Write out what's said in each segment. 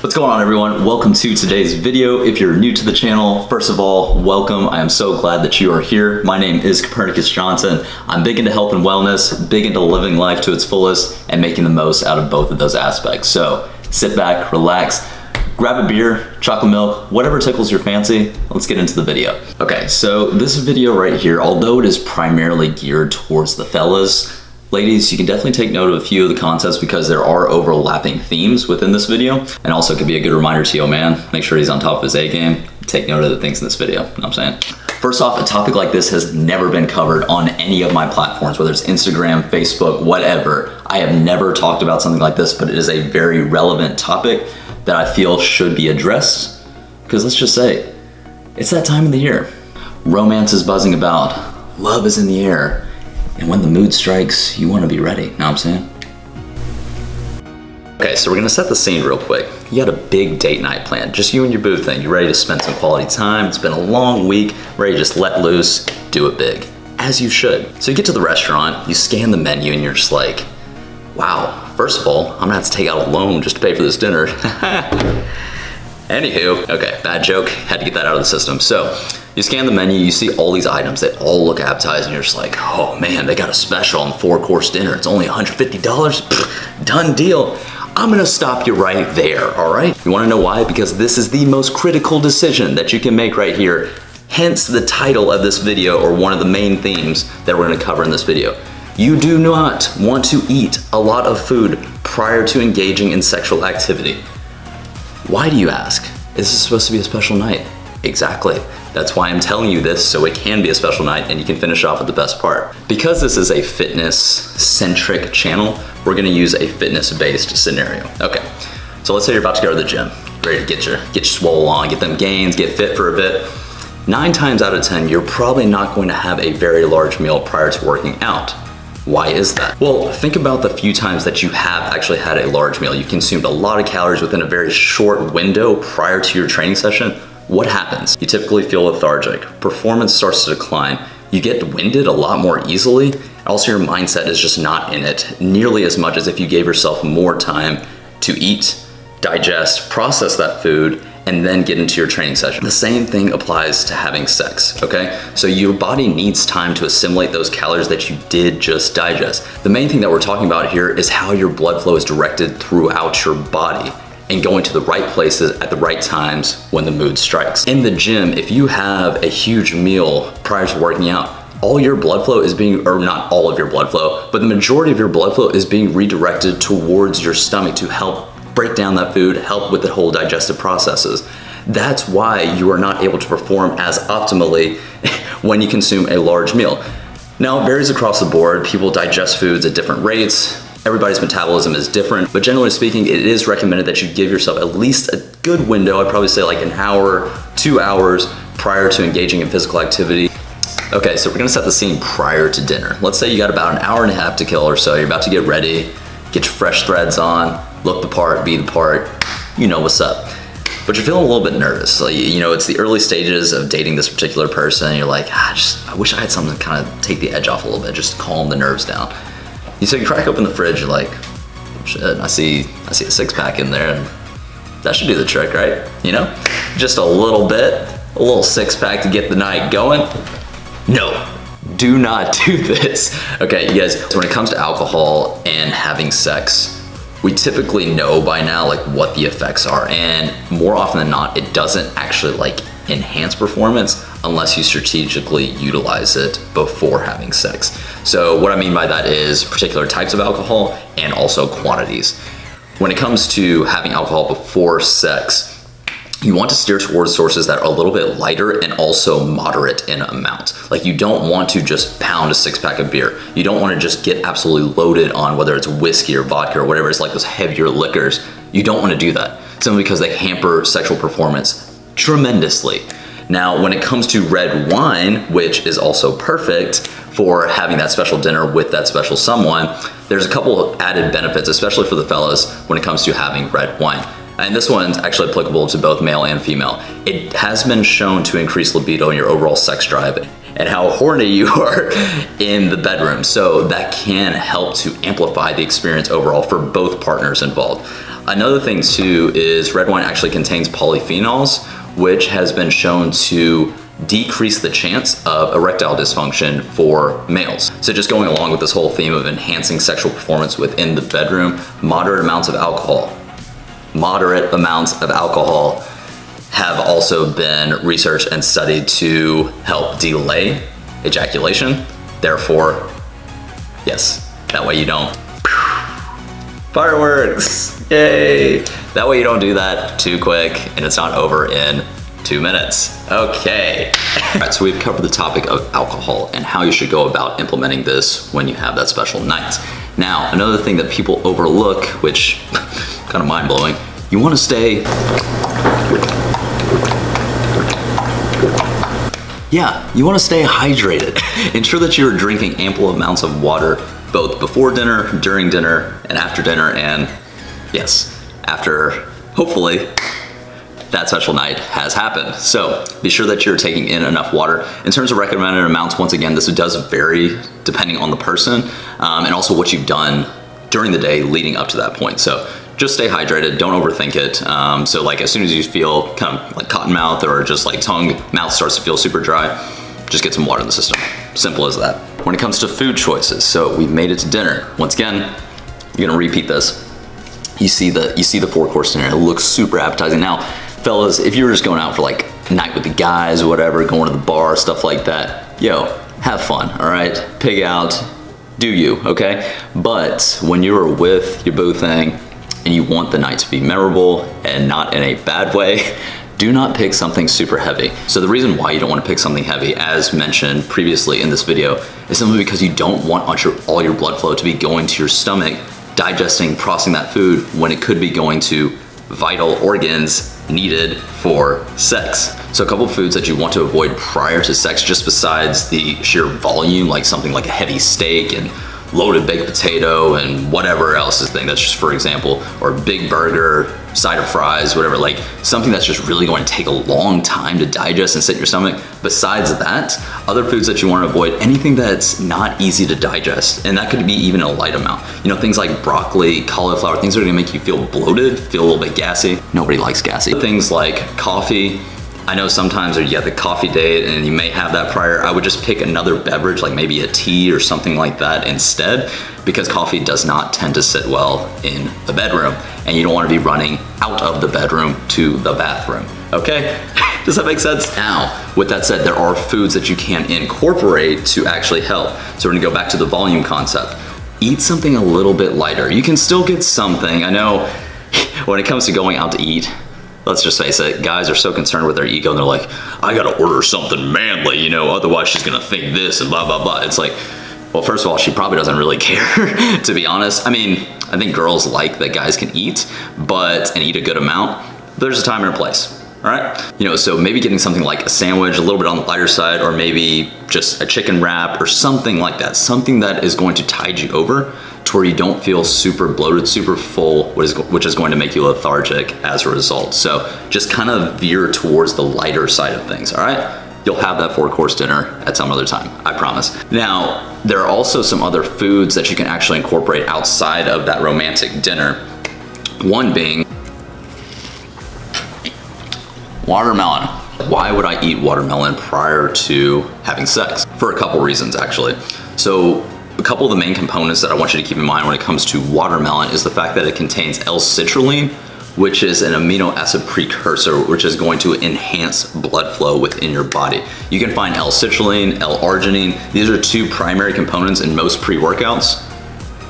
What's going on, everyone? Welcome to today's video. If you're new to the channel, first of all, welcome. I am so glad that you are here. My name is Copernicus Johnson. I'm big into health and wellness, big into living life to its fullest and making the most out of both of those aspects. So sit back, relax, grab a beer, chocolate milk, whatever tickles your fancy. Let's get into the video. Okay, so this video right here, although it is primarily geared towards the fellas, ladies, you can definitely take note of a few of the concepts because there are overlapping themes within this video. And also it could be a good reminder to your man, make sure he's on top of his A game. Take note of the things in this video, you know what I'm saying? First off, a topic like this has never been covered on any of my platforms, whether it's Instagram, Facebook, whatever. I have never talked about something like this, but it is a very relevant topic that I feel should be addressed. Because let's just say, it's that time of the year. Romance is buzzing about, love is in the air. And when the mood strikes, you want to be ready, know what I'm saying? Okay, so we're gonna set the scene real quick. You got a big date night planned, just you and your boo thing. You're ready to spend some quality time. It's been a long week, ready to just let loose, do it big, as you should. So you get to the restaurant, you scan the menu and you're just like, wow, first of all, I'm gonna have to take out a loan just to pay for this dinner. Anywho, okay, bad joke, had to get that out of the system. So, you scan the menu, you see all these items that all look appetizing, and you're just like, oh man, they got a special on the 4-course dinner. It's only $150, Pfft, done deal. I'm gonna stop you right there, all right? You wanna know why? Because this is the most critical decision that you can make right here. Hence the title of this video, or one of the main themes that we're gonna cover in this video. You do not want to eat a lot of food prior to engaging in sexual activity. Why do you ask? Is this supposed to be a special night? Exactly. That's why I'm telling you this, so it can be a special night and you can finish off with the best part. Because this is a fitness-centric channel, we're gonna use a fitness-based scenario. Okay, so let's say you're about to go to the gym, ready to get your swole on, get them gains, get fit for a bit. 9 times out of 10, you're probably not going to have a very large meal prior to working out. Why is that? Well, think about the few times that you have actually had a large meal. You consumed a lot of calories within a very short window prior to your training session. What happens? You typically feel lethargic. Performance starts to decline. You get winded a lot more easily. Also, your mindset is just not in it nearly as much as if you gave yourself more time to eat, digest, process that food, and then get into your training session. The same thing applies to having sex, okay? So your body needs time to assimilate those calories that you did just digest. The main thing that we're talking about here is how your blood flow is directed throughout your body and going to the right places at the right times when the mood strikes. In the gym, if you have a huge meal prior to working out, all your blood flow is being, or not all of your blood flow, but the majority of your blood flow is being redirected towards your stomach to help break down that food, help with the whole digestive processes. That's why you are not able to perform as optimally when you consume a large meal. Now, it varies across the board. People digest foods at different rates. Everybody's metabolism is different, but generally speaking, it is recommended that you give yourself at least a good window. I'd probably say like an hour, 2 hours prior to engaging in physical activity. Okay, so we're gonna set the scene prior to dinner. Let's say you got about an hour and a half to kill or so. You're about to get ready, get your fresh threads on, look the part, be the part, you know what's up. But you're feeling a little bit nervous. Like, you know, it's the early stages of dating this particular person. And you're like, I wish I had something to kind of take the edge off a little bit, just calm the nerves down. So you crack open the fridge, you're like, shit, I see a 6-pack in there, and that should do the trick, right? You know, just a little bit, a little 6-pack to get the night going. No, do not do this. Okay, you guys, so when it comes to alcohol and having sex, we typically know by now like what the effects are, and more often than not, it doesn't actually like enhance performance unless you strategically utilize it before having sex. So what I mean by that is particular types of alcohol and also quantities. When it comes to having alcohol before sex, you want to steer towards sources that are a little bit lighter and also moderate in amount. Like, you don't want to just pound a 6-pack of beer. You don't want to just get absolutely loaded on whether it's whiskey or vodka or whatever. It's like those heavier liquors. You don't want to do that simply because they hamper sexual performance tremendously. Now, when it comes to red wine, which is also perfect for having that special dinner with that special someone, there's a couple of added benefits, especially for the fellas, when it comes to having red wine. And this one's actually applicable to both male and female. It has been shown to increase libido and your overall sex drive and how horny you are in the bedroom. So that can help to amplify the experience overall for both partners involved. Another thing too is red wine actually contains polyphenols, which has been shown to decrease the chance of erectile dysfunction for males. So just going along with this whole theme of enhancing sexual performance within the bedroom, moderate amounts of alcohol have also been researched and studied to help delay ejaculation. Therefore, yes, that way you don't fireworks, yay! That way you don't do that too quick and it's not over in 2 minutes. Okay. All right, so we've covered the topic of alcohol and how you should go about implementing this when you have that special night. Now, another thing that people overlook, which kind of mind-blowing, you want to stay hydrated. Ensure that you're drinking ample amounts of water both before dinner, during dinner, and after dinner, and yes, after, hopefully, that special night has happened. So be sure that you're taking in enough water. In terms of recommended amounts, once again, this does vary depending on the person and also what you've done during the day leading up to that point. So just stay hydrated, don't overthink it. So like as soon as you feel kind of like cotton mouth or just like mouth starts to feel super dry, just get some water in the system. Simple as that. When it comes to food choices, so we've made it to dinner. Once again, you're gonna repeat this. You see the 4-course dinner, it looks super appetizing. Now, fellas, if you're just going out for like a night with the guys or whatever, going to the bar, stuff like that, yo, have fun, all right? Pig out, do you, okay? But when you're with your boo thing and you want the night to be memorable and not in a bad way, do not pick something super heavy. So the reason why you don't want to pick something heavy, as mentioned previously in this video, is simply because you don't want all your blood flow to be going to your stomach, digesting, processing that food when it could be going to vital organs needed for sex. So a couple of foods that you want to avoid prior to sex, just besides the sheer volume, like something like a heavy steak and loaded baked potato and whatever else is thing, that's just for example, or a big burger, side of fries, whatever, like something that's just really going to take a long time to digest and sit in your stomach. Besides that, other foods that you want to avoid, anything that's not easy to digest, and that could be even a light amount. You know, things like broccoli, cauliflower, things that are gonna make you feel bloated, feel a little bit gassy. Nobody likes gassy. Things like coffee. I know sometimes you have the coffee date and you may have that prior. I would just pick another beverage, like maybe a tea or something like that instead, because coffee does not tend to sit well in the bedroom and you don't want to be running out of the bedroom to the bathroom, okay? Does that make sense? Now, with that said, there are foods that you can incorporate to actually help. So we're gonna go back to the volume concept. Eat something a little bit lighter. You can still get something. I know when it comes to going out to eat, let's just face it, guys are so concerned with their ego and they're like, I gotta order something manly, you know, otherwise she's gonna think this and blah, blah, blah. It's like, well, first of all, she probably doesn't really care, to be honest. I mean, I think girls like that guys can eat, and eat a good amount. There's a time and a place, all right? You know, so maybe getting something like a sandwich, a little bit on the lighter side, or maybe just a chicken wrap or something like that. Something that is going to tide you over to where you don't feel super bloated, super full, which is going to make you lethargic as a result. So just kind of veer towards the lighter side of things, all right? You'll have that 4-course dinner at some other time, I promise. Now, there are also some other foods that you can actually incorporate outside of that romantic dinner. One being watermelon. Why would I eat watermelon prior to having sex? For a couple reasons, actually. So a couple of the main components that I want you to keep in mind when it comes to watermelon is the fact that it contains L-citrulline, which is an amino acid precursor, which is going to enhance blood flow within your body. You can find L-citrulline, L-arginine. These are two primary components in most pre-workouts.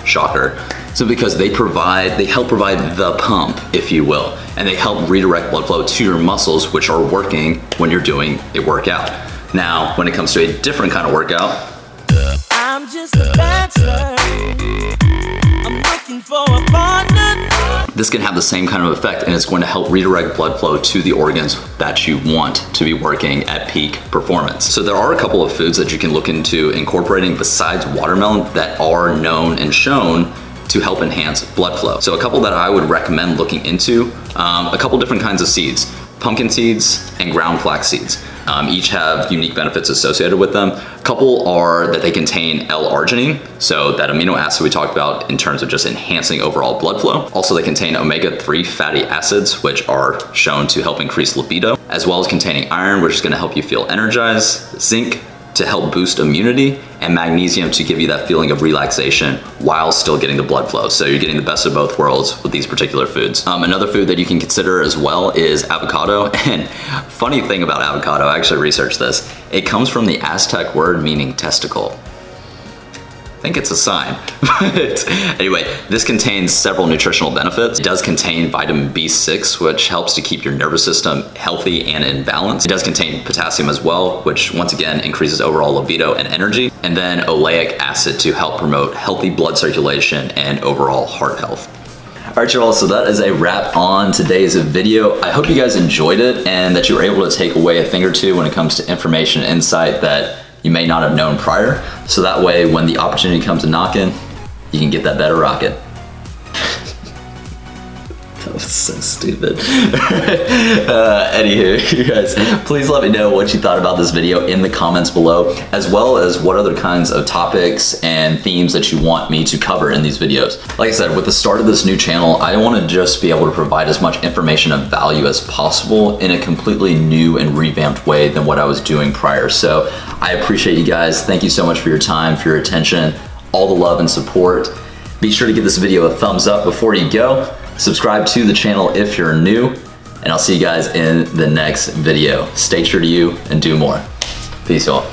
Shocker. So because they help provide the pump, if you will, and they help redirect blood flow to your muscles, which are working when you're doing a workout. Now, when it comes to a different kind of workout, I'm just a bachelor. I'm looking for a partner. This can have the same kind of effect, and it's going to help redirect blood flow to the organs that you want to be working at peak performance. So there are a couple of foods that you can look into incorporating besides watermelon that are known and shown to help enhance blood flow. So a couple that I would recommend looking into, a couple different kinds of seeds, pumpkin seeds and ground flax seeds. Each have unique benefits associated with them. A couple are that they contain L-arginine, so that amino acid we talked about in terms of just enhancing overall blood flow. Also, they contain omega-3 fatty acids, which are shown to help increase libido, as well as containing iron, which is gonna help you feel energized, zinc to help boost immunity, and magnesium to give you that feeling of relaxation while still getting the blood flow. So you're getting the best of both worlds with these particular foods. Another food that you can consider as well is avocado. And funny thing about avocado, I actually researched this. It comes from the Aztec word meaning testicle. I think it's a sign. But anyway, this contains several nutritional benefits. It does contain vitamin B6, which helps to keep your nervous system healthy and in balance. It does contain potassium as well, which once again increases overall libido and energy. And then oleic acid to help promote healthy blood circulation and overall heart health. All right, y'all, so that is a wrap on today's video. I hope you guys enjoyed it and that you were able to take away a thing or two when it comes to information and insight that you may not have known prior. So that way, when the opportunity comes to knocking, you can get that better rocket. That was so stupid. Anywho, you guys, please let me know what you thought about this video in the comments below, as well as what other kinds of topics and themes that you want me to cover in these videos. Like I said, with the start of this new channel, I want to just be able to provide as much information of value as possible in a completely new and revamped way than what I was doing prior. So I appreciate you guys. Thank you so much for your time, for your attention, all the love and support. Be sure to give this video a thumbs up before you go. Subscribe to the channel if you're new, and I'll see you guys in the next video. Stay true to you and do more. Peace, y'all.